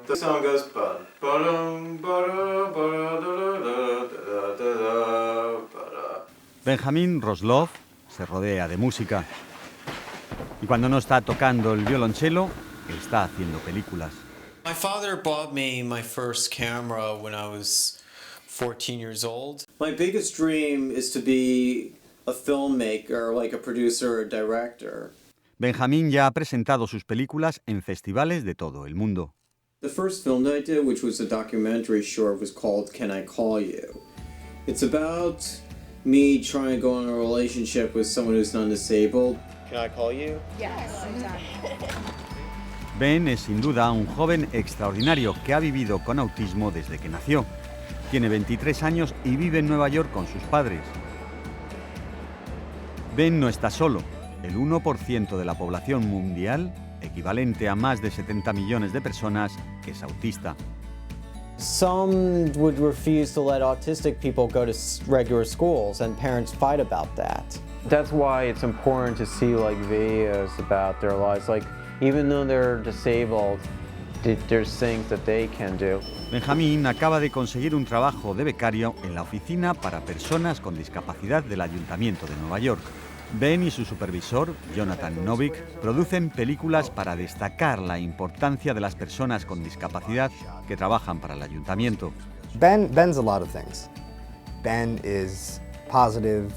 The song goes ba-dum, ba-da, ba-da, da, da, da, da, ba-da. Benjamin Rosloff se rodea de música. Y cuando no está tocando el violonchelo, está haciendo películas. My father bought me my first camera when I was 14 years old. My biggest dream is to be a filmmaker, like a producer or director. Benjamin ya ha presentado sus películas en festivales de todo el mundo. The first film that I did, which was a documentary short, was called Can I Call You? It's about me trying to go in a relationship with someone who's non-disabled. Can I call you? Yes. Ben es sin duda un joven extraordinario que ha vivido con autismo desde que nació. Tiene 23 años y vive en Nueva York con sus padres. Ben no está solo. El 1% de la población mundial, equivalente a más de 70 millones de personas, es autista. Some would refuse to let autistic people go to regular schools, and parents fight about that. That's why it's important to see videos about their lives. Even though they're disabled, there's things that they can do. Benjamín acaba de conseguir un trabajo de becario en la oficina para personas con discapacidad del Ayuntamiento de Nueva York. Ben y su supervisor, Jonathan Novick, producen películas para destacar la importancia de las personas con discapacidad que trabajan para el ayuntamiento. Ben's a lot of things. Ben is positive.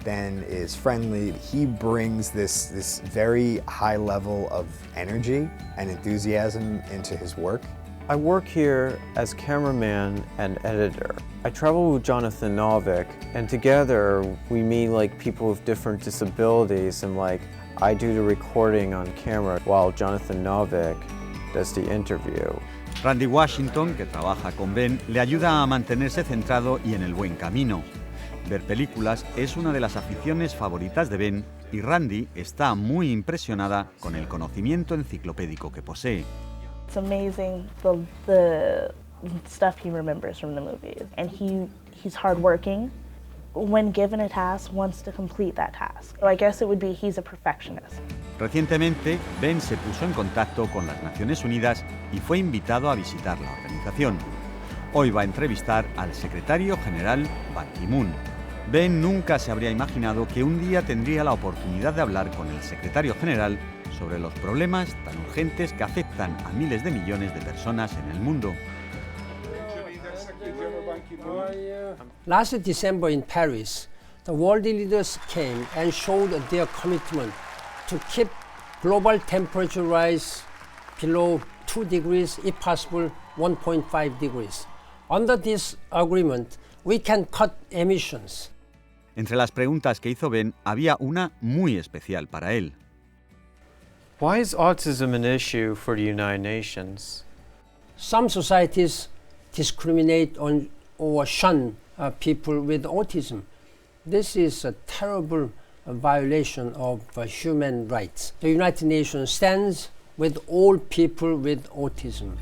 Ben is friendly. He brings this very high level of energy and enthusiasm into his work. I work here as cameraman and editor. I travel with Jonathan Novick, and together we meet people with different disabilities, and I do the recording on camera while Jonathan Novick does the interview. Randy Washington, que trabaja con Ben, le ayuda a mantenerse centrado y en el buen camino. Ver películas es una de las aficiones favoritas de Ben y Randy está muy impresionada con el conocimiento enciclopédico que posee. It's amazing the stuff he remembers from the movies. And he's hardworking. When given a task, wants to complete that task. So I guess it would be he's a perfectionist. Recientemente, Ben se puso en contacto con las Naciones Unidas y fue invitado a visitar la organización. Hoy va a entrevistar al Secretario General Ban Ki-moon. Ben nunca se habría imaginado que un día tendría la oportunidad de hablar con el Secretario General sobre los problemas tan urgentes que afectan a miles de millones de personas en el mundo. Last December in Paris, the world leaders came and showed their commitment to keep global temperature rise below 2 degrees, if possible 1.5 degrees. Under this agreement, we can cut emissions. Entre las preguntas que hizo Ben, había una muy especial para él. Why is autism an issue for the United Nations? Some societies discriminate on or shun people with autism. This is a terrible violation of human rights. The United Nations stands with all people with autism.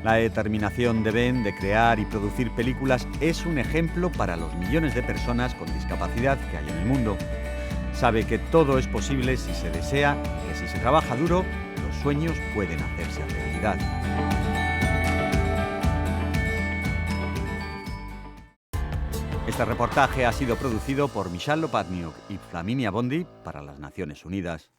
La determinación de Ben de crear y producir películas es un ejemplo para los millones de personas con discapacidad que hay en el mundo. Sabe que todo es posible si se desea y que si se trabaja duro, los sueños pueden hacerse realidad. Este reportaje ha sido producido por Michal Lopatniuk y Flaminia Bondi para las Naciones Unidas.